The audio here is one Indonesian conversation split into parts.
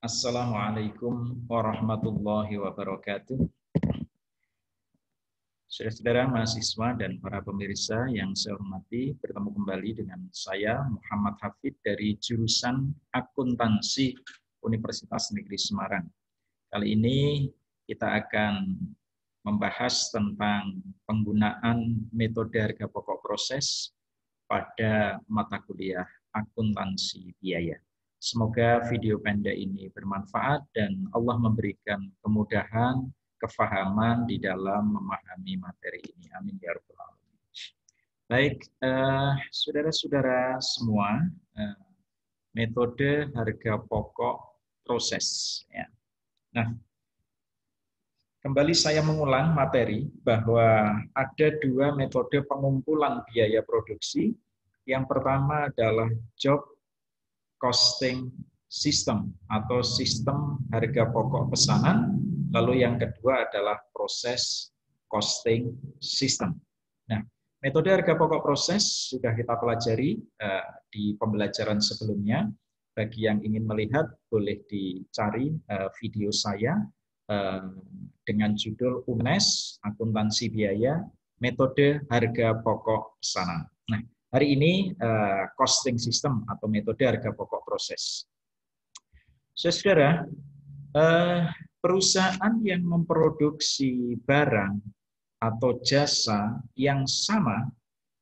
Assalamualaikum warahmatullahi wabarakatuh. Saudara-saudara mahasiswa dan para pemirsa yang saya hormati, bertemu kembali dengan saya Muhammad Hafid dari jurusan Akuntansi Universitas Negeri Semarang. Kali ini kita akan membahas tentang penggunaan metode harga pokok proses pada mata kuliah akuntansi biaya. Semoga video pendek ini bermanfaat dan Allah memberikan kemudahan, kefahaman di dalam memahami materi ini. Amin ya rabbal alamin. Baik, saudara-saudara semua, metode harga pokok proses. Ya. Nah, kembali saya mengulang materi bahwa ada dua metode pengumpulan biaya produksi. Yang pertama adalah job costing system atau sistem harga pokok pesanan. Lalu yang kedua adalah proses costing system. Nah, metode harga pokok proses sudah kita pelajari di pembelajaran sebelumnya. Bagi yang ingin melihat boleh dicari video saya dengan judul UNES Akuntansi Biaya Metode Harga Pokok Pesanan. Nah, hari ini costing system atau metode harga pokok proses. Saudara, perusahaan yang memproduksi barang atau jasa yang sama,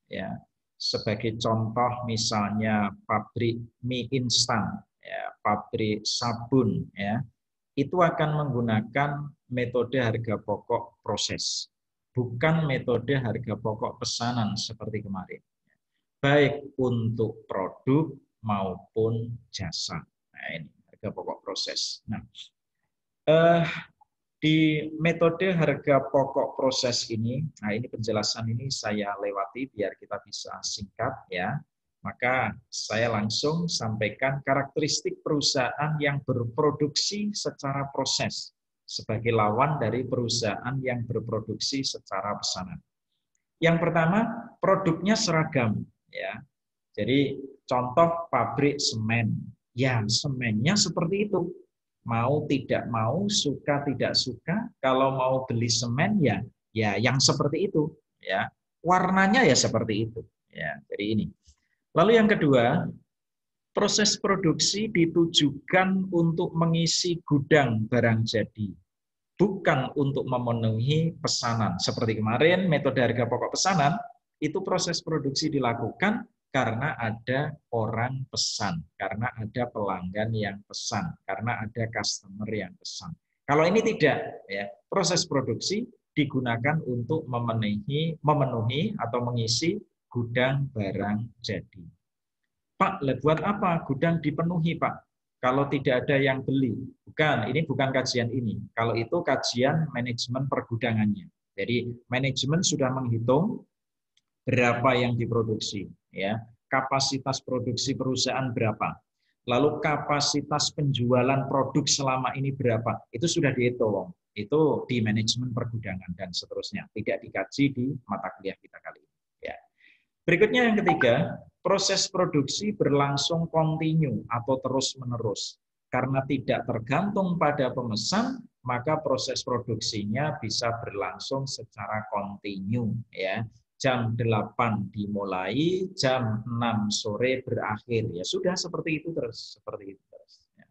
ya, sebagai contoh misalnya pabrik mie instan, ya, pabrik sabun, ya, itu akan menggunakan metode harga pokok proses, bukan metode harga pokok pesanan seperti kemarin, baik untuk produk maupun jasa. Nah, ini harga pokok proses. Nah, di metode harga pokok proses ini, nah ini penjelasan ini saya lewati biar kita bisa singkat ya. Maka saya langsung sampaikan karakteristik perusahaan yang berproduksi secara proses sebagai lawan dari perusahaan yang berproduksi secara pesanan. Yang pertama, produknya seragam ya. Jadi contoh pabrik semen, ya semennya seperti itu. Mau tidak mau, suka tidak suka, kalau mau beli semen ya yang seperti itu ya. Warnanya ya seperti itu ya. Jadi ini. Lalu yang kedua, proses produksi ditujukan untuk mengisi gudang barang jadi, bukan untuk memenuhi pesanan. Seperti kemarin metode harga pokok pesanan, itu proses produksi dilakukan karena ada orang pesan, karena ada pelanggan yang pesan, karena ada customer yang pesan. Kalau ini tidak, ya, proses produksi digunakan untuk memenuhi atau mengisi gudang barang jadi. Pak, buat apa gudang dipenuhi, Pak? Kalau tidak ada yang beli. Bukan, ini bukan kajian ini. Kalau itu kajian manajemen pergudangannya. Jadi manajemen sudah menghitung berapa yang diproduksi, ya. Kapasitas produksi perusahaan berapa? Lalu kapasitas penjualan produk selama ini berapa? Itu sudah dihitung. Itu di manajemen pergudangan dan seterusnya. Tidak dikaji di mata kuliah kita kali ini, ya. Berikutnya yang ketiga, proses produksi berlangsung kontinu atau terus-menerus. Karena tidak tergantung pada pemesan, maka proses produksinya bisa berlangsung secara kontinu, ya. Jam 8 dimulai, jam 6 sore berakhir. Ya sudah seperti itu terus, seperti itu terus. Ya.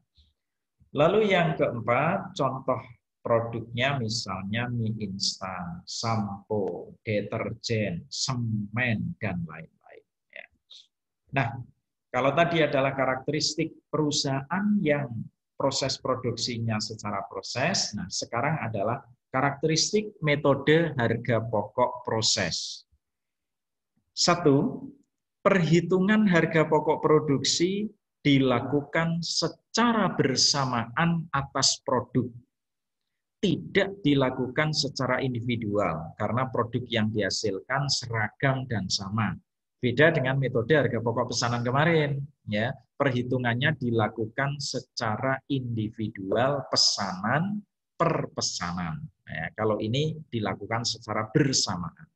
Lalu yang keempat, contoh produknya misalnya mie instan, sampo, deterjen, semen, dan lain-lain. Ya. Nah, kalau tadi adalah karakteristik perusahaan yang proses produksinya secara proses, nah sekarang adalah karakteristik metode harga pokok proses. Satu, perhitungan harga pokok produksi dilakukan secara bersamaan atas produk. Tidak dilakukan secara individual, karena produk yang dihasilkan seragam dan sama. Beda dengan metode harga pokok pesanan kemarin. Ya, perhitungannya dilakukan secara individual, pesanan per pesanan. Ya, kalau ini dilakukan secara bersamaan.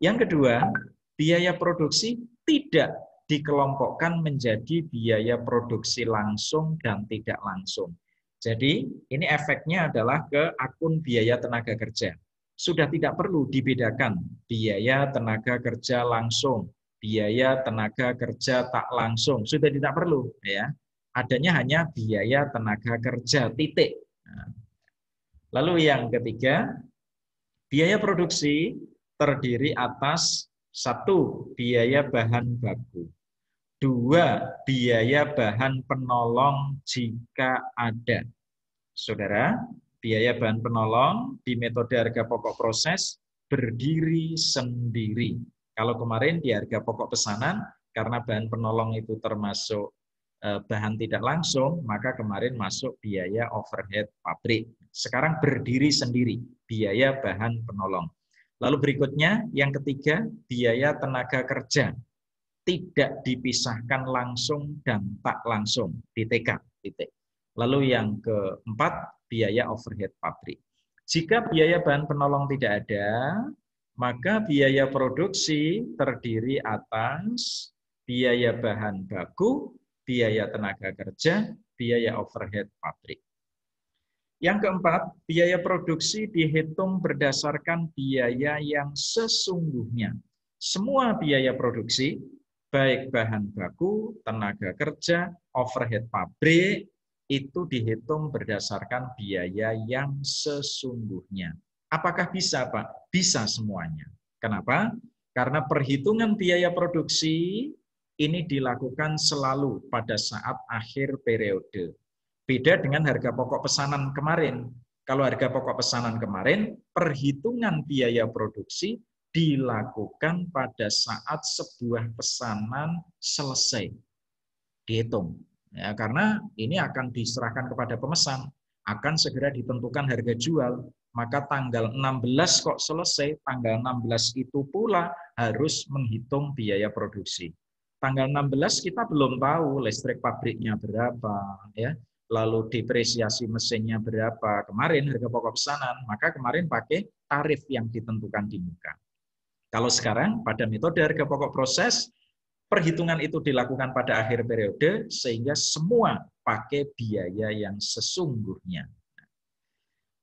Yang kedua, biaya produksi tidak dikelompokkan menjadi biaya produksi langsung dan tidak langsung. Jadi ini efeknya adalah ke akun biaya tenaga kerja. Sudah tidak perlu dibedakan biaya tenaga kerja langsung, biaya tenaga kerja tak langsung, sudah tidak perlu ya. Adanya hanya biaya tenaga kerja titik. Nah, lalu yang ketiga, biaya produksi terdiri atas satu, biaya bahan baku. Dua, biaya bahan penolong jika ada. Saudara, biaya bahan penolong di metode harga pokok proses berdiri sendiri. Kalau kemarin di harga pokok pesanan, karena bahan penolong itu termasuk bahan tidak langsung, maka kemarin masuk biaya overhead pabrik. Sekarang berdiri sendiri, biaya bahan penolong. Lalu berikutnya, yang ketiga, biaya tenaga kerja. Tidak dipisahkan langsung dan tak langsung, di TK, titik. Lalu yang keempat, biaya overhead pabrik. Jika biaya bahan penolong tidak ada, maka biaya produksi terdiri atas biaya bahan baku, biaya tenaga kerja, biaya overhead pabrik. Yang keempat, biaya produksi dihitung berdasarkan biaya yang sesungguhnya. Semua biaya produksi, baik bahan baku, tenaga kerja, overhead pabrik, itu dihitung berdasarkan biaya yang sesungguhnya. Apakah bisa, Pak? Bisa semuanya. Kenapa? Karena perhitungan biaya produksi ini dilakukan selalu pada saat akhir periode. Beda dengan harga pokok pesanan kemarin. Kalau harga pokok pesanan kemarin, perhitungan biaya produksi dilakukan pada saat sebuah pesanan selesai. Dihitung. Ya, karena ini akan diserahkan kepada pemesan, akan segera ditentukan harga jual. Maka tanggal 16 kok selesai, tanggal 16 itu pula harus menghitung biaya produksi. Tanggal 16 kita belum tahu listrik pabriknya berapa, ya, lalu depresiasi mesinnya berapa. Kemarin harga pokok pesanan, maka kemarin pakai tarif yang ditentukan di muka. Kalau sekarang pada metode harga pokok proses, perhitungan itu dilakukan pada akhir periode sehingga semua pakai biaya yang sesungguhnya.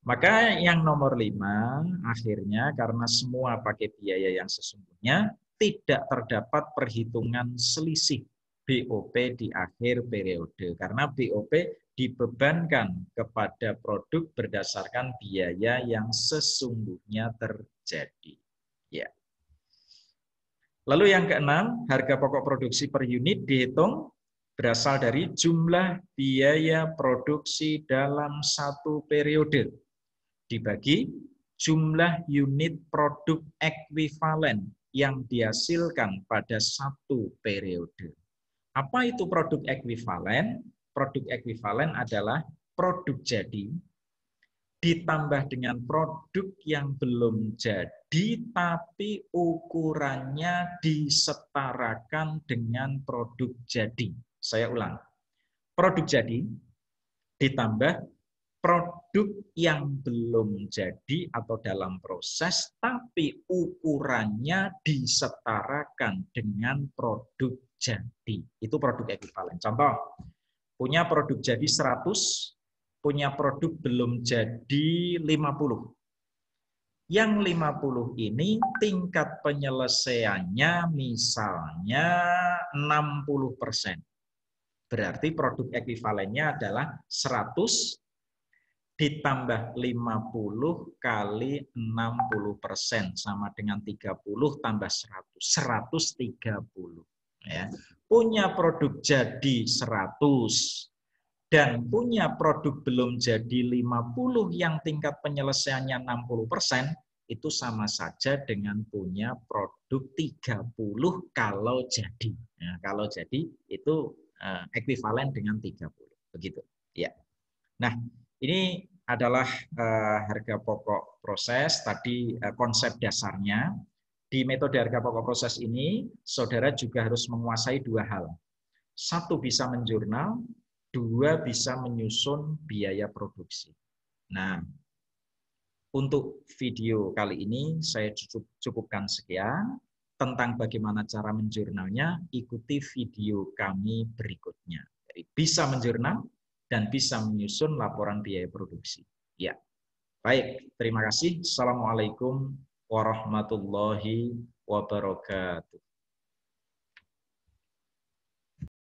Maka yang nomor 5, akhirnya karena semua pakai biaya yang sesungguhnya, tidak terdapat perhitungan selisih BOP di akhir periode. Karena BOP dibebankan kepada produk berdasarkan biaya yang sesungguhnya terjadi. Ya. Lalu yang keenam, harga pokok produksi per unit dihitung berasal dari jumlah biaya produksi dalam satu periode dibagi jumlah unit produk ekuivalen yang dihasilkan pada satu periode. Apa itu produk ekuivalen? Produk ekuivalen adalah produk jadi ditambah dengan produk yang belum jadi tapi ukurannya disetarakan dengan produk jadi. Saya ulang. Produk jadi ditambah produk yang belum jadi atau dalam proses tapi ukurannya disetarakan dengan produk jadi. Itu produk ekuivalen. Contoh, punya produk jadi 100, punya produk belum jadi 50. Yang 50 ini tingkat penyelesaiannya misalnya 60%. Berarti produk ekuivalennya adalah 100 ditambah 50 kali 60% sama dengan 30 tambah 100, 130. Ya. Punya produk jadi 100 dan punya produk belum jadi 50 yang tingkat penyelesaiannya 60%, itu sama saja dengan punya produk 30 kalau jadi. Nah, kalau jadi itu ekuivalen dengan 30. Begitu. Ya. Nah, ini adalah harga pokok proses, tadi konsep dasarnya. Di metode harga pokok proses ini, saudara juga harus menguasai dua hal. Satu, bisa menjurnal, dua, bisa menyusun biaya produksi. Nah, untuk video kali ini saya cukupkan sekian. Tentang bagaimana cara menjurnalnya, ikuti video kami berikutnya. Jadi bisa menjurnal, dan bisa menyusun laporan biaya produksi. Ya, baik. Terima kasih. Assalamualaikum warahmatullahi wabarakatuh.